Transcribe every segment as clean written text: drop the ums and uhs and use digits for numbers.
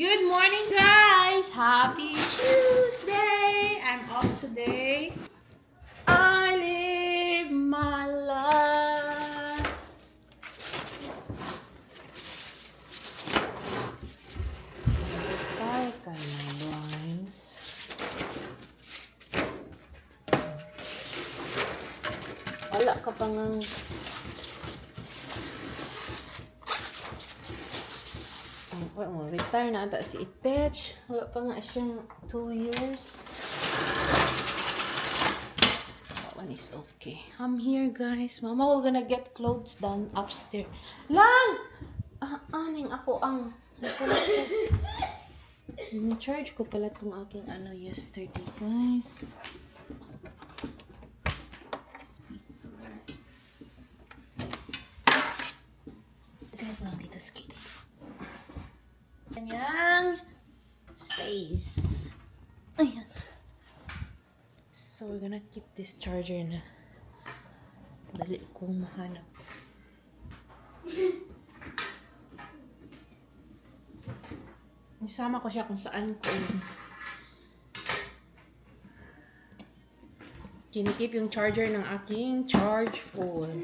Good morning, guys! Happy Tuesday! I'm off today. I live my life. Ay, kalabans. Wala ka pa nga. Retire na ata si Itech. Wala pa nga siyang 2 years. That one is okay. I'm here, guys. Mama will gonna get clothes down upstairs. Lang! Aning ako ang charge ko pala itong aking yesterday, guys. Dito lang dito sa kitty. Kanyang space. Ayan. So, we're gonna keep this charger na. Dali kong mahanap. Isama ko siya kung saan ko kinikip yung charger ng aking charge phone.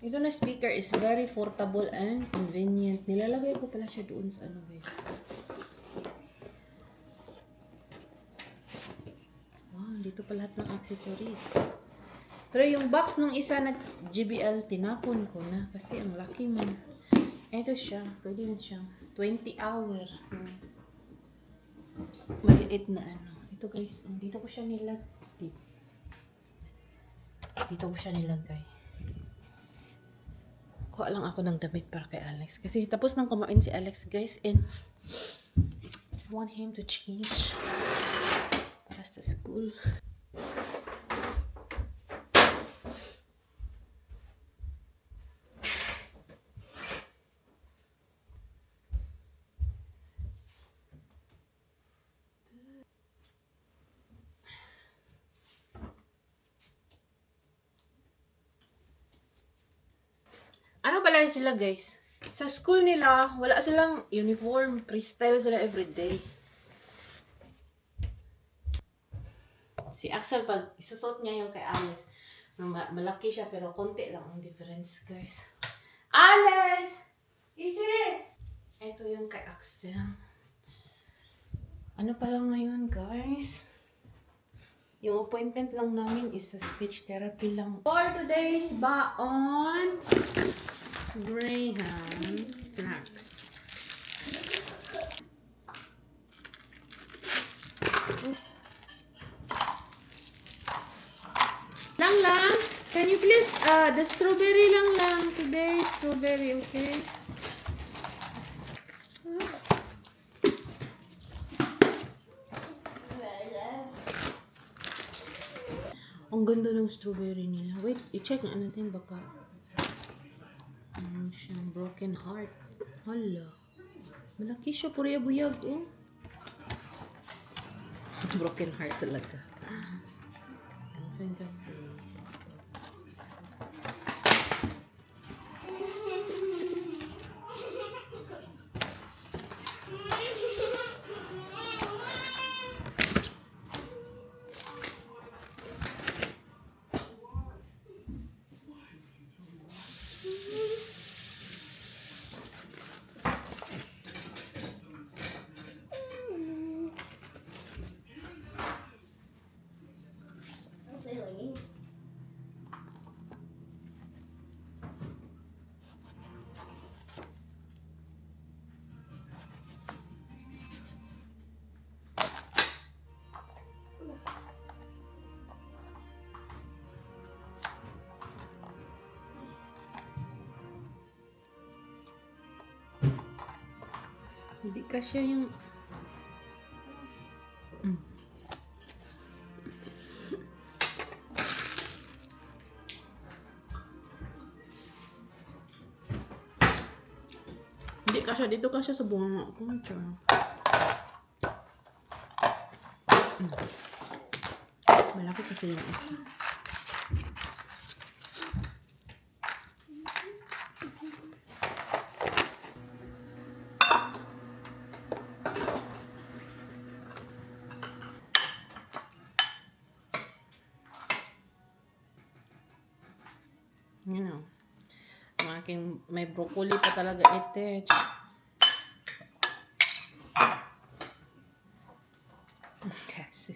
Ito na speaker is very portable and convenient. Nilalagay ko pala siya doon sa guys. Wow, dito pa lahat ng accessories. Pero yung box nung isa na JBL, tinapon ko na. Kasi ang laki mo. Ito siya. Pwede mo siyang 20 hour. Maliit na Ito guys, dito ko siya nilagay. Dito ko siya nilagay. Kuha lang ako ng damit para kay Alex. Kasi tapos nang kumain si Alex, guys. And I want him to change para sa school. Ano pala sila, guys? Sa school nila, wala silang uniform. Freestyle sila everyday. Si Axel, pag isusot niya yung kay Alex, malaki siya pero konti lang ang difference, guys. Alex! Easy! Ito yung kay Axel. Ano pa lang ngayon, guys? Yung appointment lang namin is sa speech therapy lang. For today's baon, Graham snacks. Lang, can you please, the strawberry lang today, strawberry, okay? Ang ganda ng strawberry nila. Wait, i-check nga natin baka siyang broken heart. Hala. Malaki siya. Puri abuyag, oh. Broken heart talaga. Saan kasi? Hindi kasya yung hindi kasya dito, kasya sa bunga ko. Malaki kasi yung isa. aking may broccoli pa talaga ite. Kasi.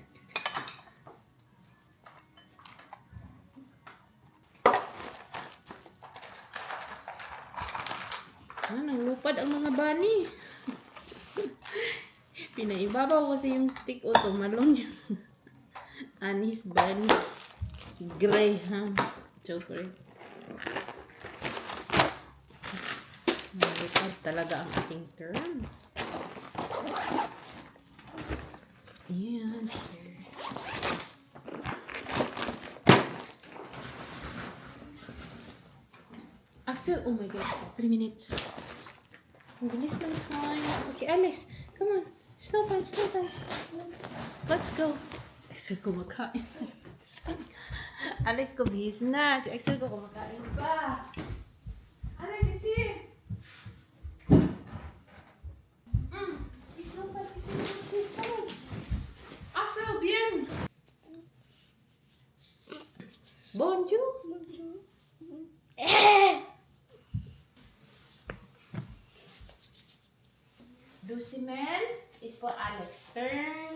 Nanglupad ang mga bani. Pinaibabaw kasi yung stick o tumalon yung anis bunny. Graham. Chocolate. Nanglupad talaga ang ating turn. Ayan. Axel, oh my god. 3 minutes. Ang bilis ng time. Okay, Alex. Come on. Snow pants, snow pants. Let's go. Si Axel kumakain. Alex, kubihis na. Si Axel ko kumakain pa. Alex, isi. Snow pants, isi. Come on. Axel, bien. Bonjour. Bonjour. Dusimen is for Alex. Turn.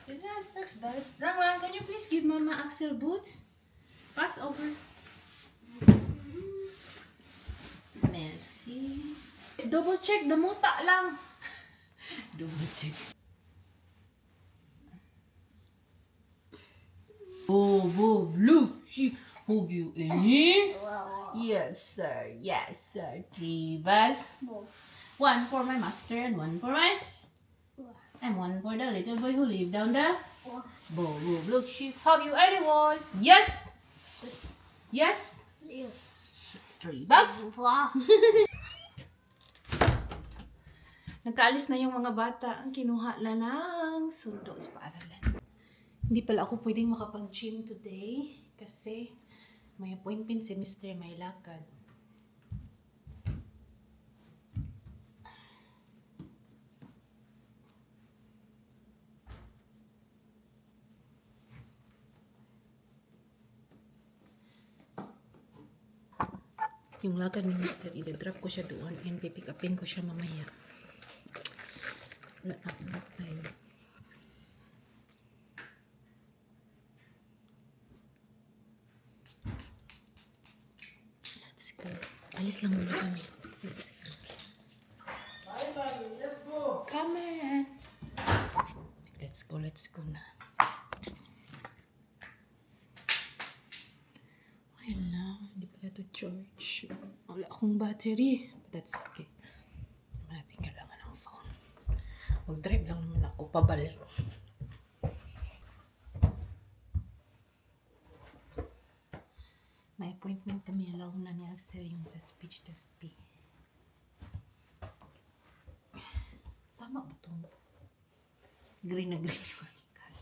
Relax, buds. Rama, can you please give Mama Axel boots? Pass over. Merci. Double check, damuta lang. Double check. Bob, look, she hope you in. Yes, sir. Yes, sir. 3 bags. 1 for my master and 1 for my... And 1 for the little boy who live down the... Bob, look, she have you anyone? Yes! Yes! 3 bags. Nagkaalis na yung mga bata. Ang kinuha na lang sundo sa paaralan. Hindi pala ako pwedeng makapag-gym today kasi may appointment si Mr. May lakad. Yung lakad ni Mr. i-drop ko siya doon and pipick upin ko siya mamaya. Wala na time. Let's go. Alis lang muna kami. Let's go. Bye bye, let's go. Come on. Let's go na. Wala, hindi pala to charge. Wala akong battery. But that's okay. Wala natin kailangan ng phone. Mag-drive lang naman ako pabalik. May appointment kami. Alaw na ni Axel yung sa speech therapy. Tama ba ito? Green na green yung aking kala.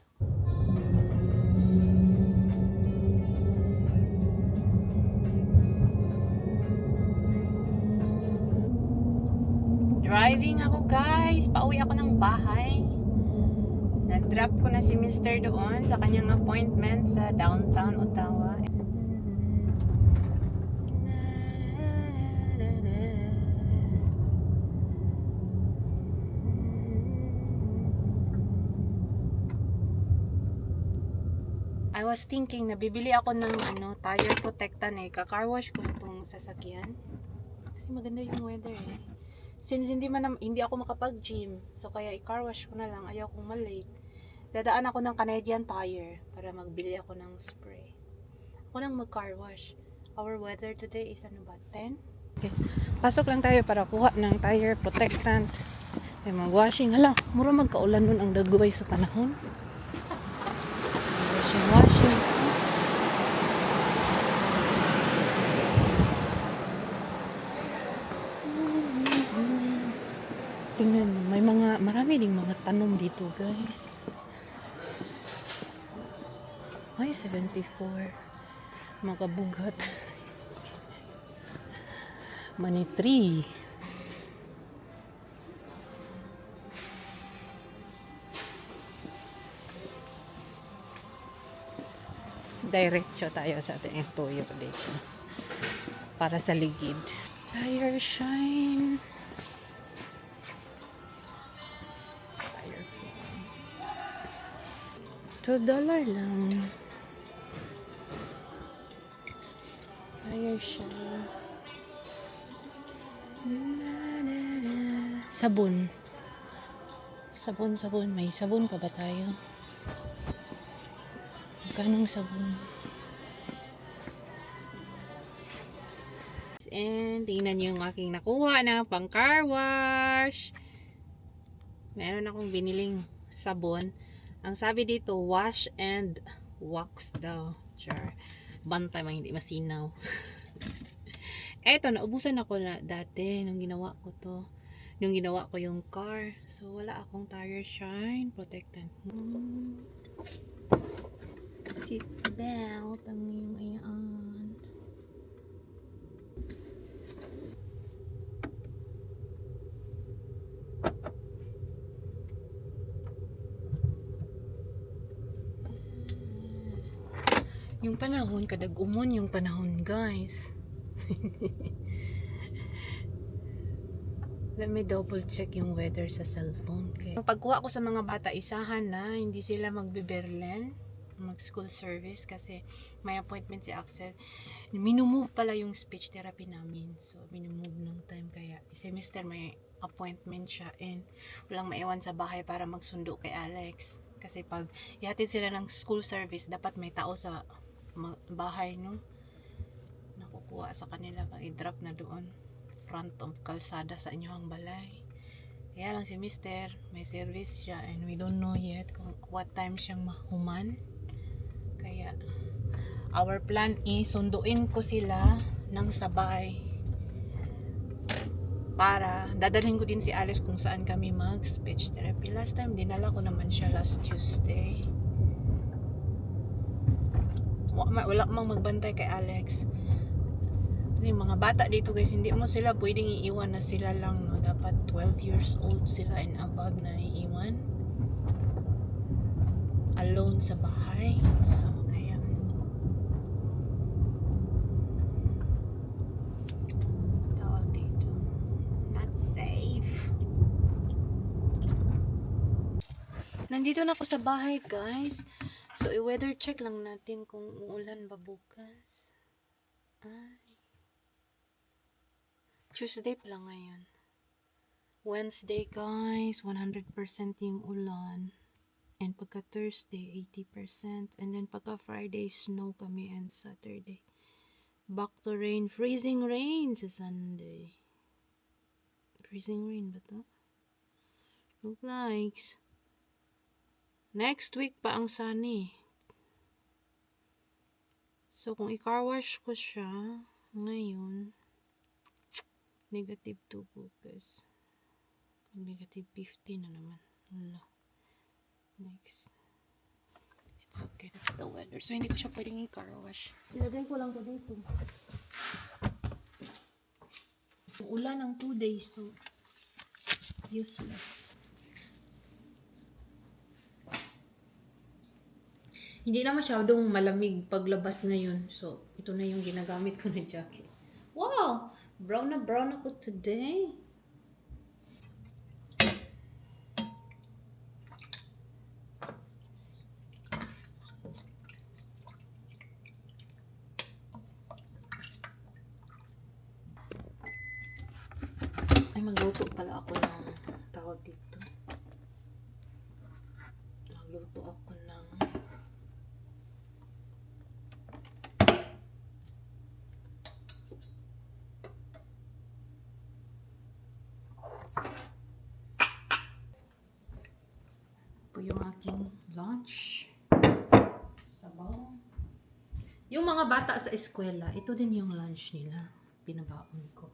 Driving ako guys. Pauwi ako ng bahay. Nag-drop ko na si Mr. doon sa kanyang appointment sa downtown Ottawa. I was thinking na bibili ako ng tire protectant Ka-car wash ko itong sasakyan. Kasi maganda yung weather Since hindi ako makapag-gym, so kaya i-car wash ko na lang, ayaw kong malate. Dadaan ako ng Canadian Tire para magbili ako ng spray. Ako nang mag-car wash. Our weather today is 10? Okay. Pasok lang tayo para kuha ng tire protectant. Ay mag-washing. Hala, mura magkaulan nun ang daguay sa panahon. Washing. Tingnan, marami ding mga tanom dito, guys. Ay, 74. Mga bugat. Money tree. Diretso tayo sa ating tuyo dito. para sa ligid. Tire shine. Tire foam. $2 lang. Tire shine. Sabon. Sabon. May sabon pa ba tayo? Magkanong sabon? And tingnan niyo yung aking nakuha na pang car wash. Meron akong biniling sabon. Ang sabi dito, wash and wax daw. Char. Bantay mang hindi masinaw. Eto, naubusan ako na dati nung ginawa ko to. Nung ginawa ko yung car. So, wala akong tire shine protectant. Seat belt. Ang yung ayan. Yung panahon, kadag-umon yung panahon, guys. Let me double check yung weather sa cellphone. Okay. Pagkuha ko sa mga bata, isahan na, hindi sila magbe-Berlin, mag-school service kasi may appointment si Axel. Minumove pala yung speech therapy namin. So, minumove ng time kaya. Si Mr. may appointment siya and walang maiwan sa bahay para magsundo kay Alex. Kasi pag ihatid sila ng school service, dapat may tao sa bahay, no? Nakukuha sa kanila pag i-drop na doon front of kalsada sa inyong balay. Kaya lang si Mr. may service siya and we don't know yet kung what time siyang mahuman. Kaya our plan is sunduin ko sila ng sabay para dadalhin ko din si Alex kung saan kami mag speech therapy. Last time dinala ko naman siya last Tuesday. Wala mang magbantay kay Alex. Kasi mga bata dito guys, hindi mo sila pwedeng iiwan na sila lang, no? Dapat 12 years old sila and above na iiwan alone sa bahay. So, kaya tawag dito, not safe. Nandito na ako sa bahay guys. So, i-weather check lang natin kung uulan ba bukas. Ay. Tuesday pa lang ngayon. Wednesday guys, 100% yung ulan. And pagka Thursday, 80%. And then pagka Friday, snow kami. And Saturday, back to rain. Freezing rain sa Sunday. Freezing rain ba to? Look like next week pa ang sunny. So kung i-car wash ko siya ngayon, negative 2 bukas. Negative 50 na naman. Wala. Next. It's okay. That's the weather. So, hindi ko siya pwedeng i-car wash. Ilagay ko lang to dito. Ulan ng 2 days. So, useless. Hindi na masyadong malamig paglabas ngayon. So, ito na yung ginagamit ko na jacket. Wow! Brown na brown ako today. Ay, magluto pala ako ng tawag dito. Magluto ako ng po yung aking lunch. Sabaw. Yung mga bata sa eskwela, ito din yung lunch nila. Pinabaon ko.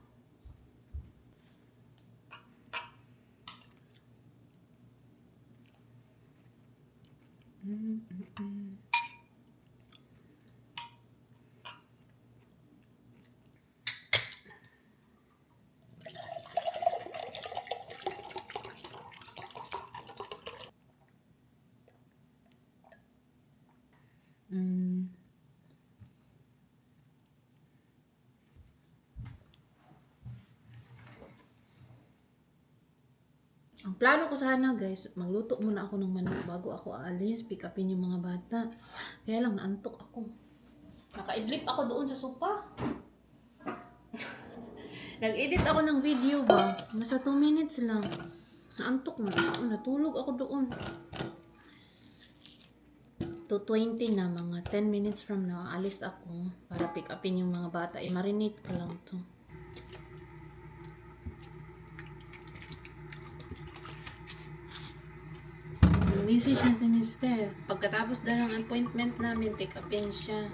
Ang plano ko sana guys, magluto muna ako ng manok bago ako aalis, pick upin yung mga bata. Kaya lang naantok ako. Naka-idlip ako doon sa sopa. Nag-edit ako ng video ba? Nasa 2 minutes lang. Naantok na ako. Natulog ako doon. 2:20 na, mga 10 minutes from now, alis ako para pick upin yung mga bata. I-marinate ko lang to. Busy siya si Mister. Pagkatapos daw ng appointment namin, pick upin siya.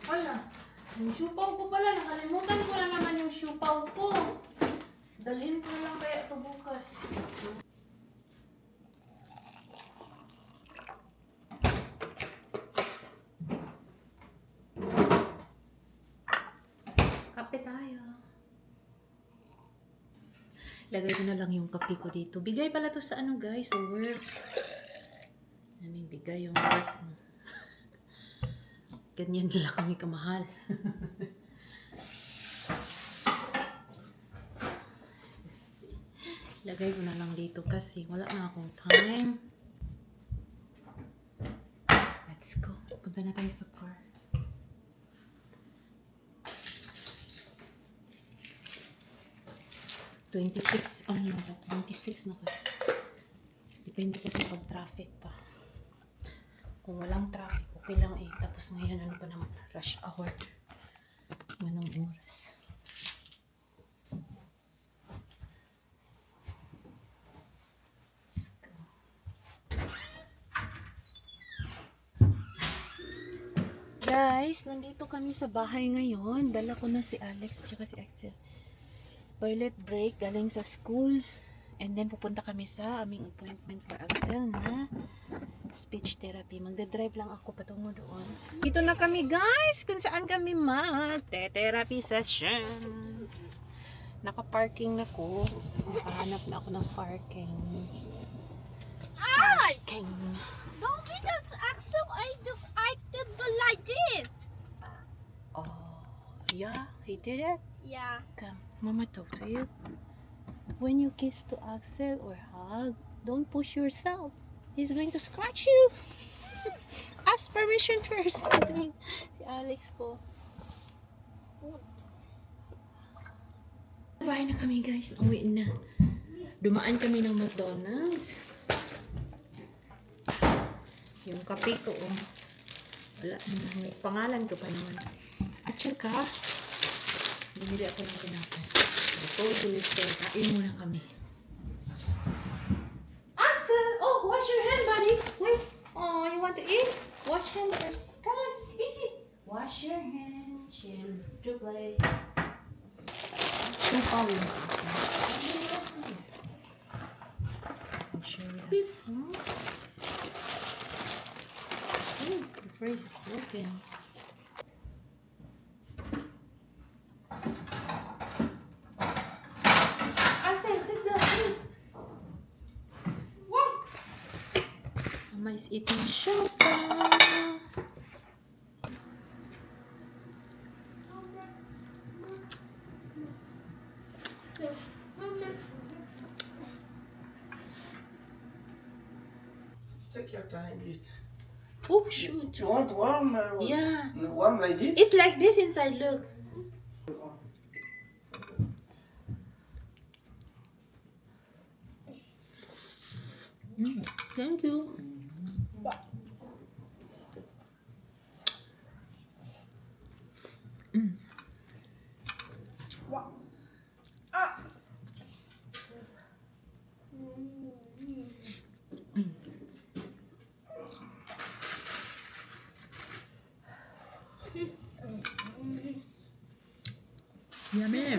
Wala. Yung siupaw ko pala, nakalimutan ko na naman yung siupaw ko. Dalhin ko na lang kaya ito bukas. Kape tayo. Lagay ko na lang yung kape ko dito. Bigay pala to sa ano guys, sa work. Namin bigay yung work mo. Ganyan nila kami kamahal. Lagay ko na lang dito kasi wala na akong time. Let's go. Punta na tayo sa car. $26. Ano na ba? 26 na kasi. Depende kasi pag traffic pa. Kung walang traffic, okay lang eh. Tapos ngayon, ano pa naman? Rush hour. Manong oras. Let's go. Guys, nandito kami sa bahay ngayon. Dala ko na si Alex at si Axel. Toilet break galing sa school. And then pupunta kami sa aming appointment for Axel na speech therapy. Magdadrive lang ako patungo doon. Dito na kami guys kung saan kami mag-therapy session. Naka-parking na ko. Nakahanap na ako ng parking. Parking. No, because Axel, I did the like this. Oh, yeah, he did it. Yeah. Come, Mama talk to you. When you kiss to Axel or hug, don't push yourself. He's going to scratch you. Ask permission first. Si Alex po. Bahay na kami guys. Uwi na. Dumaan kami ng McDonald's. Yung kape ko, oh. Wala na. May pangalan ko pa naman. At saka, bumili ako ng tinapay. Ito, tulis-tulis. Kain muna kami. Axel! Oh, wash your hand, buddy. Wait. Oh, you want to eat? Wash hand first. Come on, easy. Wash your hand. Chill to play. Don't always. I'm sure that's... Oh, the phrase is broken. Axel, sit down. What? Mama is eating shoppa. Take your time. Oh, shoot. You want warm? Yeah. Warm like this? It's like this inside, look. Thank you. Yummy.